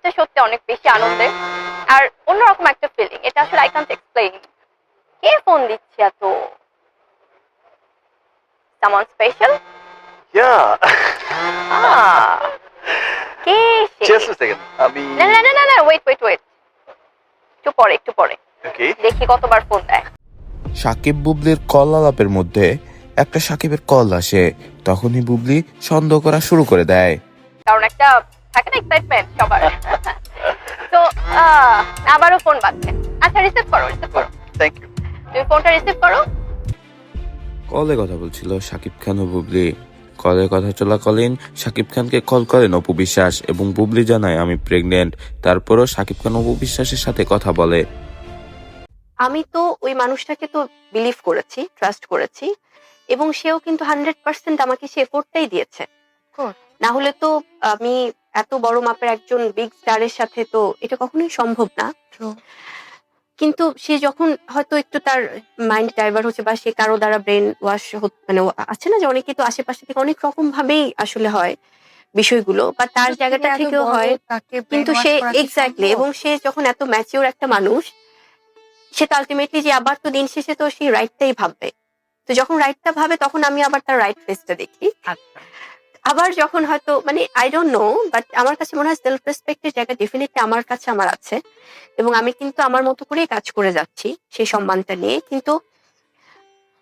মুহূর্তে সত্যি অনেক বেশি আনন্দের আর অন্যরকম একটা ফিলিং। এটা আসলে I can't explain. K phone দিচ্ছে এত? Someone special? Yeah. K say? Just a second. না না না না না, ওয়েট, একটু পরে Okay. দেখি কতবার ফোন দেয়। সাকিব বুবলির কল আলাপের মধ্যে একটা সাকিবের কল আসে, তখনই বুবলি সন্দেহ করা শুরু করে দেয়। কারণ একটা থাকে না এক্সাইটমেন্ট সবার। তো আবারও ফোন বাজছে। আচ্ছা, রিসিভ করো। Thank you. তুমি ফোনটা রিসিভ করো। কলে কথা বলছিল সাকিব খান ও বুবলি। কলে কথা চলাকালীন সাকিব খানকে কল করেন অপু বিশ্বাস এবং বুবলি জানায় আমি প্রেগনেন্ট। তারপরও সাকিব খান অপু বিশ্বাসের সাথে কথা বলে। আমি তো ওই মানুষটাকে তো বিলিভ করেছি, ট্রাস্ট করেছি, এবং সেও কিন্তু 100% আমাকে সে এফোর্টটাই দিয়েছে। না হলে তো আমি এত বড় মাপের একজন বিগ স্টারের সাথে তো এটা কখনোই সম্ভব না। কিন্তু সে যখন হয়তো একটু তার মাইন্ড ডাইভার্ট হচ্ছে বা সে কারো দ্বারা ব্রেন ওয়াশ মানে আছে না যে অনেকে তো আশেপাশে থেকে অনেক রকম ভাবেই আসলে হয় বিষয়গুলো, বা তার জায়গাটা থেকেও হয়, কিন্তু সে এক্স্যাক্টলি, এবং সে যখন এত ম্যাচিওর একটা মানুষ, সে তো আলটিমেটলি যে আবার তো দিন শেষে তো সেই রাইটটাই ভাববে। তো যখন রাইটটা ভাবে তখন আমি আবার তার রাইট ফেসটা দেখি। আবার যখন হয়তো মানে আই ডোন্ট নো, বাট আমার কাছে মনে হয় সেলফ রেসপেক্টের জায়গা ডেফিনেটলি আমার কাছে আমার আছে, এবং আমি কিন্তু আমার মতো করেই কাজ করে যাচ্ছি সেই সম্মানটা নিয়ে। কিন্তু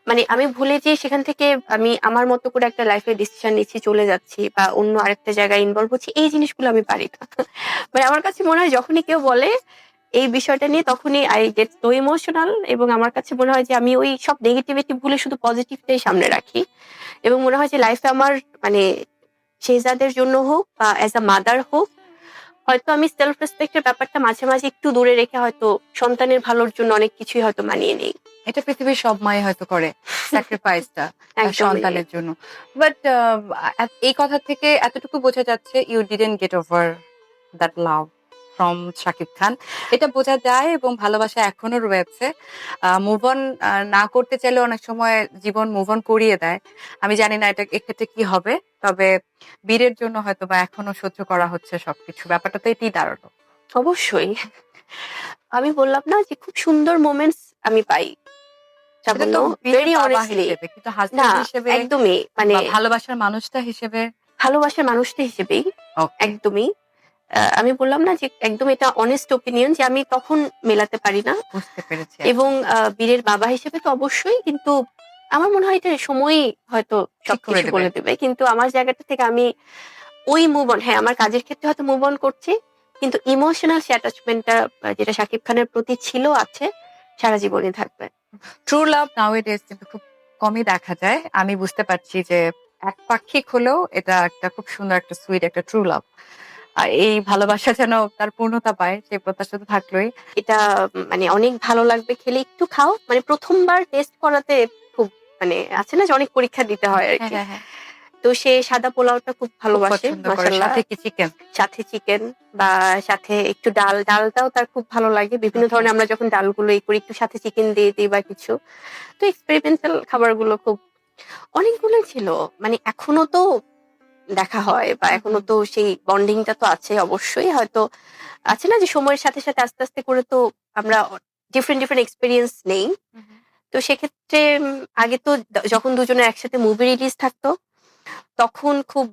মানে আমি ভুলে যে সেখান থেকে আমি আমার মতো করে একটা লাইফের ডিসিশন নিচ্ছি, চলে যাচ্ছি বা অন্য আরেকটা জায়গায় ইনভলভ হচ্ছি, এই জিনিসগুলো আমি পারি না। মানে আমার কাছে মনে হয় যখনই কেউ বলে এই বিষয়টা নিয়ে তখনই আই গেট সো ইমোশনাল, এবং আমার কাছে মনে হয় যে আমি ওই সব নেগেটিভিটি ভুলে শুধু পজিটিভটাই সামনে রাখি, এবং মনে হয় যে লাইফে আমার মানে শেহজাদের জন্য হোক বা অ্যাজ আ মাদার হোক, হয়তো আমি সেলফ রেসপেক্টের ব্যাপারটা মাঝে মাঝে একটু দূরে রেখে হয়তো সন্তানের ভালোর জন্য অনেক কিছুই হয়তো মানিয়ে নেই। এটা পৃথিবীর সব মাই হয়তো করে স্যাক্রিফাইসটা একদমই। সন্তানের জন্য। বাট এই কথা থেকে এতটুকু বোঝা যাচ্ছে you didn't get over that love from Shakib Khan. এটা বোঝা যায় এবং ভালোবাসা এখনো রয়েছে। মুভ অন না করতে চাইলে অনেক সময় জীবন মুভ অন করিয়ে দেয়। আমি জানি না এটা এক্ষেত্রে কি হবে, তবে বীরের জন্য হয়তো বা এখনো সহ্য করা হচ্ছে সবকিছু। ব্যাপারটা তো এটাই দাঁড়ালো। অবশ্যই। আমি বললাম না যে খুব সুন্দর মোমেন্টস আমি পাই। এটা তো বীরের ভেরি বাবা অনেস্টলি। হিসেবে, কিন্তু না, হাজবেন্ড হিসেবে একদমই মানে বা ভালোবাসার মানুষটা হিসেবে ভালোবাসার মানুষটা হিসেবেই ওকে, একদমই। আমি বললাম না যে একদম এটা অনেস্ট ওপিনিয়ন যে আমি তখন মেলাতে পারি না, বুঝতে পেরেছি। এবং বীরের বাবা হিসেবে তো অবশ্যই, কিন্তু আমার মনে হয় এটা সময়ই হয়তো ঠিক করে সবকিছু দেবে। বলে দেবে। কিন্তু আমার জায়গাটা থেকে আমি ওই মুভ অন, হ্যাঁ আমার কাজের ক্ষেত্রে হয়তো মুভ অন করছি, কিন্তু ইমোশনাল সে অ্যাটাচমেন্টটা যেটা শাকিব খানের প্রতি ছিল, আছে, সারা জীবনই থাকবে। ট্রু লাভ নাওএডেজ কিন্তু খুব কমই দেখা যায়। আমি বুঝতে পারছি যে একপাক্ষিক হলেও এটা একটা খুব সুন্দর একটা সুইট একটা ট্রু লাভ। আর এই ভালোবাসা যেন তার পূর্ণতা পায় সেই প্রত্যাশা তো থাকলোই। এটা মানে অনেক ভালো লাগবে খেলে, একটু খাও, মানে প্রথমবার টেস্ট করাতে খুব মানে আছে না যে অনেক পরীক্ষা দিতে হয় আর হ্যাঁ, কি। হ্যাঁ, হ্যাঁ। তো সে সাদা পোলাওটা খুব খুব ভালোবাসে পছন্দ করে। মাশাআল্লাহ। সাথে কি চিকেন? সাথে চিকেন বা সাথে একটু ডালটাও তার খুব ভালো লাগে। বিভিন্ন ওকে। ধরনের আমরা যখন ডালগুলো করি একটু সাথে চিকেন দিয়ে দিই বা কিছু। তো এক্সপেরিমেন্টাল খাবারগুলো খুব অনেকগুলোই ছিল। মানে এখনো তো দেখা হয় বা এখনো তো সেই বন্ডিংটা তো আছে অবশ্যই। হয়তো আছে না যে সময়ের সাথে সাথে আস্তে আস্তে করে তো আমরা ডিফারেন্ট এক্সপেরিয়েন্স নেই। তো সেক্ষেত্রে আগে তো যখন দুজনের একসাথে মুভি রিলিজ থাকতো তখন খুব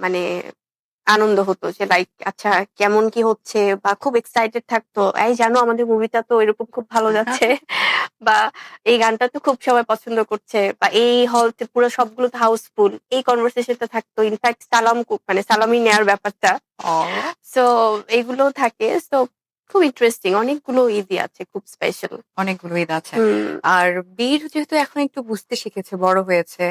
মানে আনন্দ হতো যে লাইক আচ্ছা কেমন কি হচ্ছে, বা খুব এক্সাইটেড থাকতো, এই জানো আমাদের মুভিটা তো এরকম খুব ভালো যাচ্ছে, বা এই গানটা তো খুব সবাই পছন্দ করছে, বা এই হলতে পুরো সবগুলো তো হাউসফুল, এই কনভারসেশনটা থাকতো। ইনফ্যাক্ট সালাম মানে সালামি নেওয়ার ব্যাপারটা, সো এইগুলো থাকে। সো খুব ইন্টারেস্টিং, অনেকগুলো ঈদই আছে খুব স্পেশাল। অনেকগুলো ঈদ আছে। আর বীর যেহেতু এখন একটু বুঝতে শিখেছে, বড় হয়েছে,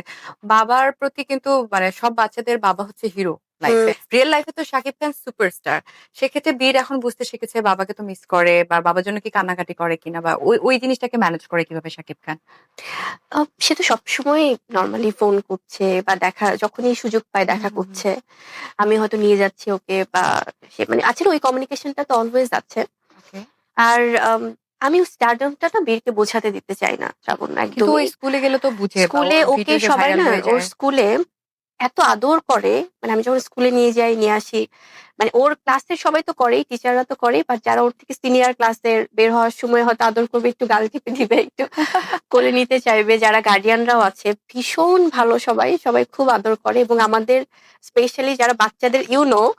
বাবার প্রতি কিন্তু মানে সব বাচ্চাদের বাবা হচ্ছে হিরো লাইফে। রিয়েল লাইফে তো শাকিব খান সুপারস্টার। সেক্ষেত্রে বীর এখন বুঝতে শিখেছে বাবাকে তো মিস করে, বা বাবার জন্য কি কান্নাকাটি করে কিনা, বা ওই জিনিসটাকে ম্যানেজ করে কিভাবে শাকিব খান? সে তো সবসময় নরমালি ফোন করছে বা দেখা যখনই সুযোগ পায় দেখা হুম। করছে। আমি হয়তো নিয়ে যাচ্ছি ওকে, বা সে মানে আছে না ওই কমিউনিকেশনটা তো অলওয়েজ আছে। ওকে। আর আমি স্টারডমটা না বীরকে বোঝাতে দিতে চাই না, শ্রাবণ, কিন্তু ওই একদমই। স্কুলে গেলে তো বুঝে, বা স্কুলে ওর ওকে ভিডিও যে সবাই ভাইরাল না হয়ে ওর যায়। স্কুলে এত আদর করে, মানে আমি যখন স্কুলে নিয়ে যাই নিয়ে আসি, মানে ওর ক্লাসের সবাই তো করেই, টিচাররা তো করেই, বাট যারা ওর থেকে সিনিয়র ক্লাসের বের হওয়ার সময় হয়তো আদর করবে, একটু গাল টিপে দিবে, একটু কোলে নিতে চাইবে। যারা গার্ডিয়ানরাও আছে ভীষণ ভালো, সবাই সবাই খুব আদর করে। এবং আমাদের স্পেশালি যারা বাচ্চাদের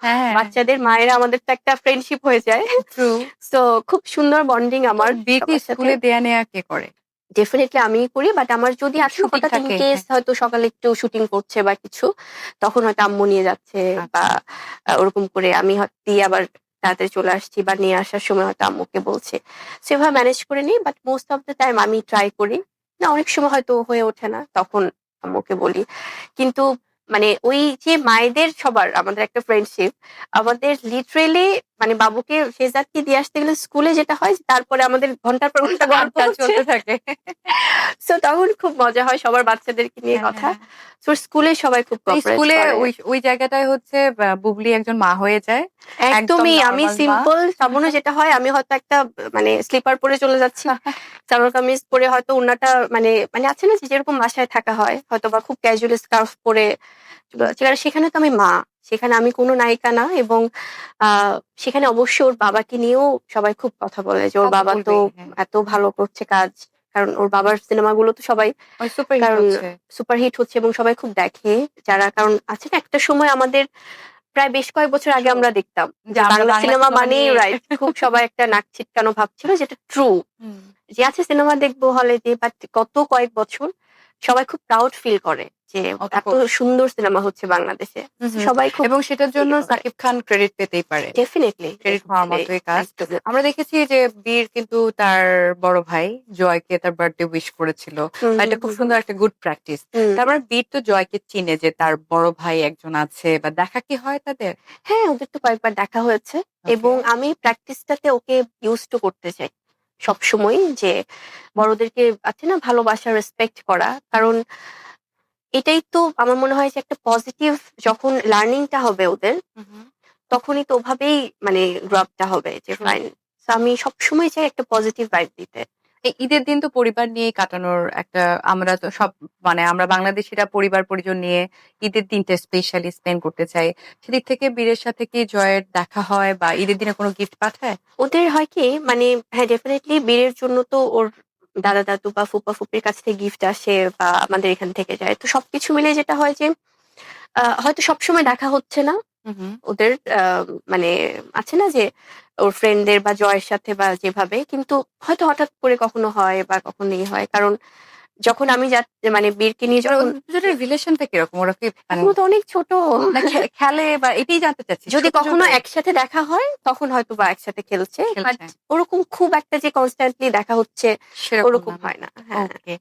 হ্যাঁ বাচ্চাদের মায়েরা, আমাদের তো একটা ফ্রেন্ডশিপ হয়ে যায়। ট্রু। তো খুব সুন্দর বন্ডিং আমার বিয়েকে সবার সাথে। স্কুলে দেয়া নেয়া কে করে? ডেফিনেটলি আমিই করি, বাট আমার যদি আজকে Shooting হঠাৎ ইন থাকে, কেস হয়তো সকালে একটু শুটিং করছে বা কিছু, তখন হয়তো আম্মু নিয়ে যাচ্ছে বা ওরকম করে আমি হয়তো দিয়ে আবার তাড়াতাড়ি চলে আসছি, বা নিয়ে আসার সময় হয়তো আম্মুকে বলছে, সেভাবে ম্যানেজ করে নিই। But most of the time আমি ট্রাই করি। না, অনেক সময় হয়তো হয়ে ওঠে না, তখন আম্মুকে বলি। কিন্তু মানে ওই যে মায়েদের সবার আমাদের একটা ফ্রেন্ডশিপ, আমাদের লিটারেলি মানে বাবুকে শেজাদকে দিয়ে আসতে গেলে স্কুলে যেটা হয় যে তারপরে আমাদের ঘন্টার পর ঘন্টা গল্প আড্ডা হচ্ছে। চলতে থাকে। সো তখন খুব মজা হয় সবার বাচ্চাদেরকে নিয়ে কথা। তো স্কুলে সবাই খুব তো কোঅপারেট স্কুলে করে। ওই ওই জায়গাটায় হচ্ছে বুবলি একজন মা হয়ে যায়। একদমই আমি normal মা। সিম্পল সাবুনে যেটা হয়, আমি হয়তো একটা মানে স্লিপার পরে চলে যাচ্ছি, সালোয়ার কামিজ পরে, হয়তো ওড়নাটা মানে মানে আছে না যে যেরকম বাসায় থাকা হয়, হয়তো বা খুব ক্যাজুয়াল স্কার্ফ পরে সেখানে তো আমি মা, সেখানে আমি কোনো নায়িকা না। এবং সেখানে অবশ্য ওর বাবাকে নিয়েও সবাই খুব কথা বলে যে ওর কথা বাবা তো বলবেই, হ্যাঁ। এত ভালো করছে কাজ। কারণ ওর বাবার সিনেমাগুলো তো সবাই ওই সুপার হিট কারণ হচ্ছে। সুপারহিট হচ্ছে এবং সবাই খুব দেখে। যারা কারণ আছে না, একটা সময় আমাদের প্রায় বেশ কয়েক বছর আগে আমরা দেখতাম যে যে আমরা বাংলা বাংলা সিনেমা সিনেমা মানেই নিয়ে রাইট, খুব সবাই একটা নাক ছিটকানো ভাব ছিল, যেটা ট্রু। হুম। যে আছে সিনেমা দেখবো হলে যে, বাট গত কয়েক বছর সবাই খুব প্রাউড ফিল করে যে অত এত সুন্দর সিনেমা হচ্ছে বাংলাদেশে। সবাই খুব এবং সেটার জন্য সাকিব খান ক্রেডিট পেতেই পারে। ডেফিনেটলি ক্রেডিট পাওয়ার মতোই কাজ। আমরা দেখেছি যে বীর কিন্তু তার বড় ভাই জয়কে তার বার্থডে উইশ করেছিল। এটা খুব সুন্দর একটা গুড প্র্যাকটিস। তারপরে বীর তো জয়কে চিনে যে তার বড় ভাই একজন আছে, বা দেখা কি হয় তাদের? হ্যাঁ, ওদের তো কয়েকবার দেখা হয়েছে। এবং আমি প্র্যাকটিসটাতে ওকে ইউজ টু করতে চাই সবসময়, যে বড়দেরকে আছে না ভালোবাসা, রেসপেক্ট করা। কারণ এটাই তো আমার মনে হয় যে একটা পজিটিভ, যখন লার্নিংটা হবে ওদের, তখনই তো ওভাবেই মানে গ্রোআপটা হবে যে True. ফাইন। তো আমি সবসময় চাই একটা পজিটিভ ভাইব দিতে। এই ঈদের দিন তো পরিবার নিয়ে কাটানোর একটা, আমরা তো সব মানে আমরা বাংলাদেশিরা পরিবার পরিজন নিয়ে ঈদের দিনটা স্পেশালি স্পেন্ড করতে চাই। সেদিক থেকে বীরের সাথে কি জয়ের দেখা হয় বা ঈদের দিনে কোনো গিফট পাঠায়? ওদের হয় কি মানে হ্যাঁ, ডেফিনেটলি বীরের জন্য তো ওর দাদা দাদু বা ফুপা ফুপির কাছ থেকে গিফট আসে বা আমাদের এখান থেকে যায়। তো সবকিছু মিলে যেটা হয় যে হয়তো সবসময় দেখা হচ্ছে না ওদের, মানে আছে না যে ওর ফ্রেন্ডদের বা জয়ের সাথে বা যেভাবে, কিন্তু হয়তো হঠাৎ করে কখনো হয় বা কখনো হয়। কারণ যখন আমি মানে বীরকে নিয়ে ওরা যখন দুজনের রিলেশনটা কিরকম? ওরা কি মানে এখনো তো অনেক ছোট, না খেলে বা এটাই জানতে চাচ্ছি। যদি ছোট কখনো ছোট একসাথে দেখা হয় তখন হয়তো বা একসাথে খেলছে, বাট খেলছে। ওরকম খুব একটা যে কনস্ট্যান্টলি দেখা হচ্ছে সেরকম ওরকম না। হয় না। হ্যাঁ। ওকে।